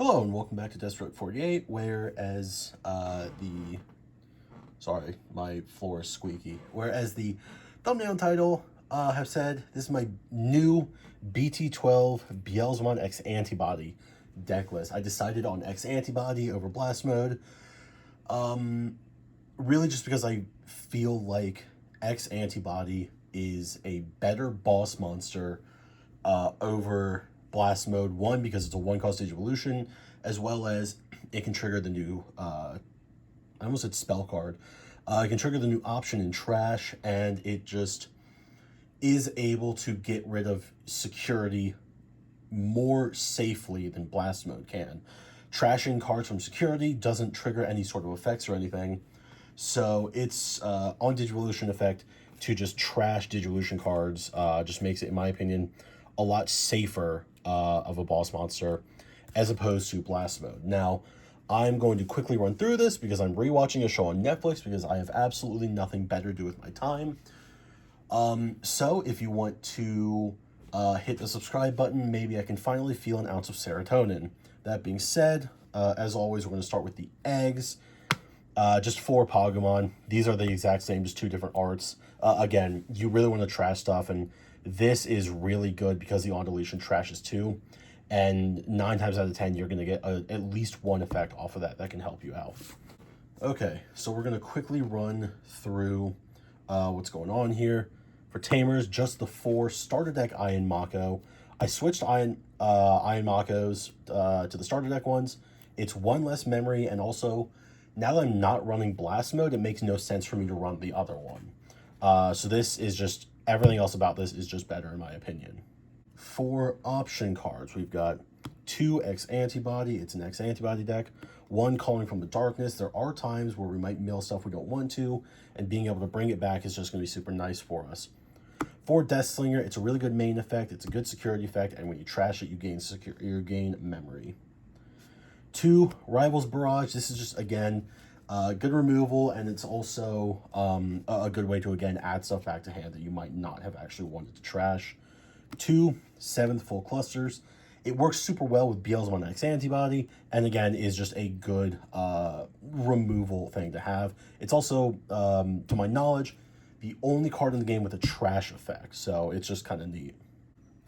Hello and welcome back to Deathstroke 48, whereas sorry, my floor is squeaky. Whereas the thumbnail and title have said, this is my new BT12 Beelzemon X-Antibody deck list. I decided on X-Antibody over Blast Mode, really just because I feel like X-Antibody is a better boss monster over Blast Mode. One, because it's a one-cost Digivolution, as well as it can trigger the new, I almost said spell card. It can trigger the new option in Trash, and it just is able to get rid of security more safely than Blast Mode can. Trashing cards from security doesn't trigger any sort of effects or anything, so it's on Digivolution effect to just trash Digivolution cards just makes it, in my opinion, a lot safer of a boss monster as opposed to Blast Mode. Now, I'm going to quickly run through this because I'm rewatching a show on Netflix because I have absolutely nothing better to do with my time. So if you want to hit the subscribe button, maybe I can finally feel an ounce of serotonin. That being said, as always, we're going to start with the eggs. Just 4 Pokemon. These are the exact same, just 2 different arts. Again, you really want to trash stuff, and this is really good because the on-deletion trashes 2. And 9 times out of 10, you're going to get at least 1 effect off of that can help you out. Okay, so we're going to quickly run through what's going on here. For Tamers, just the 4 starter deck Iron Mako. I switched Iron Makos to the starter deck ones. It's 1 less memory, and also, now that I'm not running Blast Mode, it makes no sense for me to run the other one. So this is just, everything else about this is just better in my opinion. For option cards, we've got 2 X-Antibody. It's an X-Antibody deck. 1 Calling from the Darkness. There are times where we might mill stuff we don't want to, and being able to bring it back is just going to be super nice for us. For Death Slinger, it's a really good main effect. It's a good security effect, and when you trash it, you gain memory. 2 Rivals Barrage. This is just, again, good removal, and it's also a good way to, again, add stuff back to hand that you might not have actually wanted to trash. 2 7th Full Clusters. It works super well with Beelzemon X-Antibody, and again, is just a good removal thing to have. It's also, to my knowledge, the only card in the game with a trash effect, so it's just kind of neat.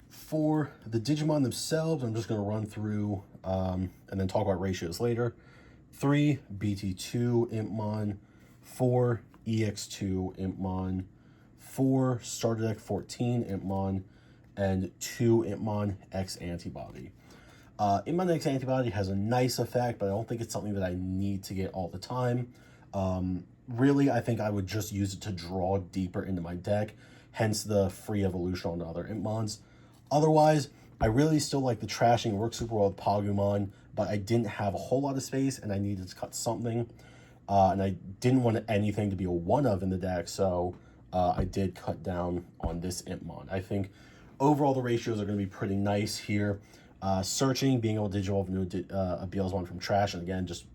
For the Digimon themselves, I'm just going to run through and then talk about ratios later. 3 BT2 Impmon, 4 EX2 Impmon, 4 Starter Deck 14 Impmon, and 2 Impmon X-Antibody. Impmon X-Antibody has a nice effect, but I don't think it's something that I need to get all the time. Really, I think I would just use it to draw deeper into my deck, hence the free evolution on the other Impmons. Otherwise, I really still like the trashing. It works super well with Pokemon, but I didn't have a whole lot of space, and I needed to cut something. And I didn't want anything to be a one-of in the deck, so I did cut down on this Impmon. I think overall the ratios are going to be pretty nice here. Searching, being able to digivolve a Beelzemon from trash, and again, just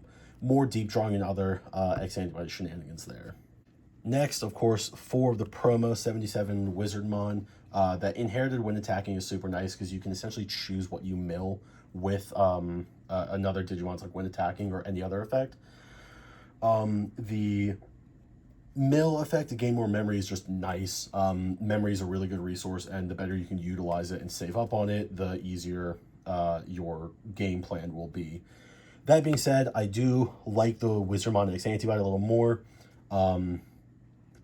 more deep drawing and other X-Antibody shenanigans there. Next, of course, 4 of the promo 77 Wizardmon. That inherited when attacking is super nice because you can essentially choose what you mill with another Digimon, like when attacking or any other effect. The mill effect to gain more memory is just nice. Memory is a really good resource, and the better you can utilize it and save up on it, the easier your game plan will be. That being said, I do like the Wizardmon X-Antibody a little more.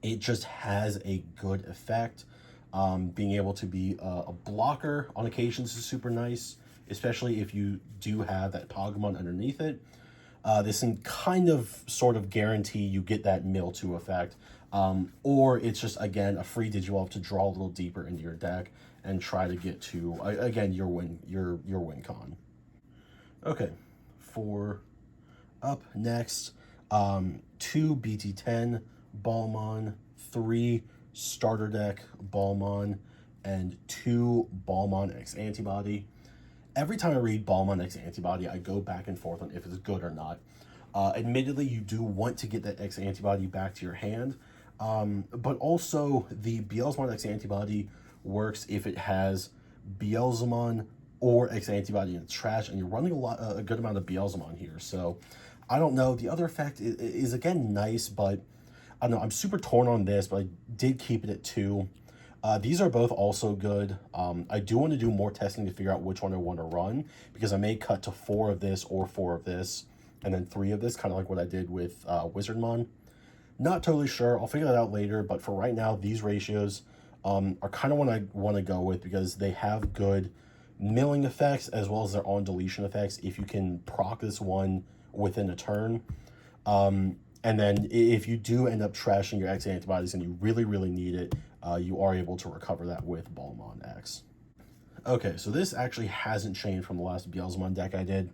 It just has a good effect. Being able to be a blocker on occasions is super nice, especially if you do have that Pokemon underneath it. This can kind of sort of guarantee you get that mill 2 effect, or it's just, again, a free Digivolve to draw a little deeper into your deck and try to get to, again, your win con. Okay, for up next, 2 BT10 Balmon, 3 Starter Deck Balmon, and 2 Balmon X-Antibody. Every time I read Beelzemon X-Antibody, I go back and forth on if it's good or not. Admittedly, you do want to get that X-Antibody back to your hand, but also the Beelzemon X-Antibody works if it has Beelzemon or X-Antibody and it's trash, and you're running a good amount of Beelzemon here. So I don't know. The other effect is again nice, but I don't know. I'm super torn on this, but I did keep it at 2. These are both also good. I do want to do more testing to figure out which one I want to run, because I may cut to 4 of this or 4 of this, and then 3 of this, kind of like what I did with Wizardmon. Not totally sure. I'll figure that out later, but for right now, these ratios are kind of what I want to go with, because they have good milling effects as well as their on deletion effects if you can proc this one within a turn. And then if you do end up trashing your X antibodies and you really, really need it, you are able to recover that with Beelzemon X. Okay, so this actually hasn't changed from the last Beelzemon deck I did.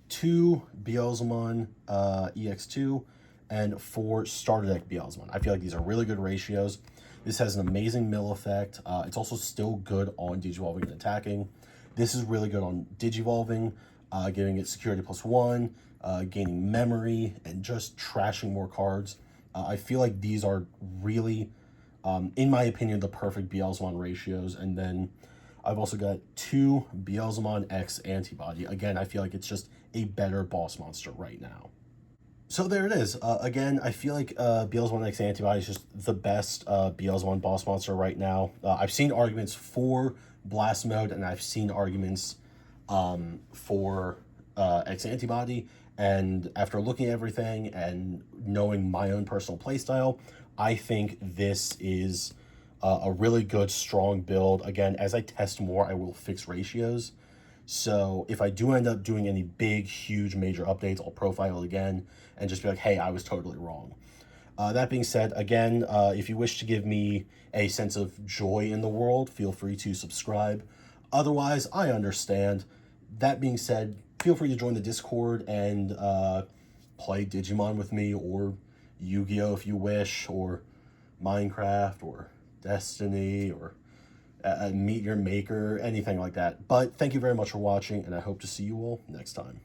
2 Beelzemon EX2 and 4 starter deck Beelzemon. I feel like these are really good ratios. This has an amazing mill effect. It's also still good on Digivolving and attacking. This is really good on Digivolving, giving it security +1, gaining memory, and just trashing more cards. I feel like these are really, in my opinion, the perfect Beelzemon ratios. And then I've also got 2 Beelzemon X Antibody. Again, I feel like it's just a better boss monster right now. So there it is. Again, I feel like Beelzemon X Antibody is just the best Beelzemon boss monster right now. I've seen arguments for Blast Mode, and I've seen arguments for X Antibody. And after looking at everything and knowing my own personal playstyle, I think this is a really good, strong build. Again, as I test more, I will fix ratios. So if I do end up doing any big, huge, major updates, I'll profile it again and just be like, hey, I was totally wrong. That being said, again, if you wish to give me a sense of joy in the world, feel free to subscribe. Otherwise, I understand. That being said, feel free to join the Discord and play Digimon with me, or Yu-Gi-Oh! If you wish, or Minecraft, or Destiny, or meet your maker, anything like that. But thank you very much for watching, and I hope to see you all next time.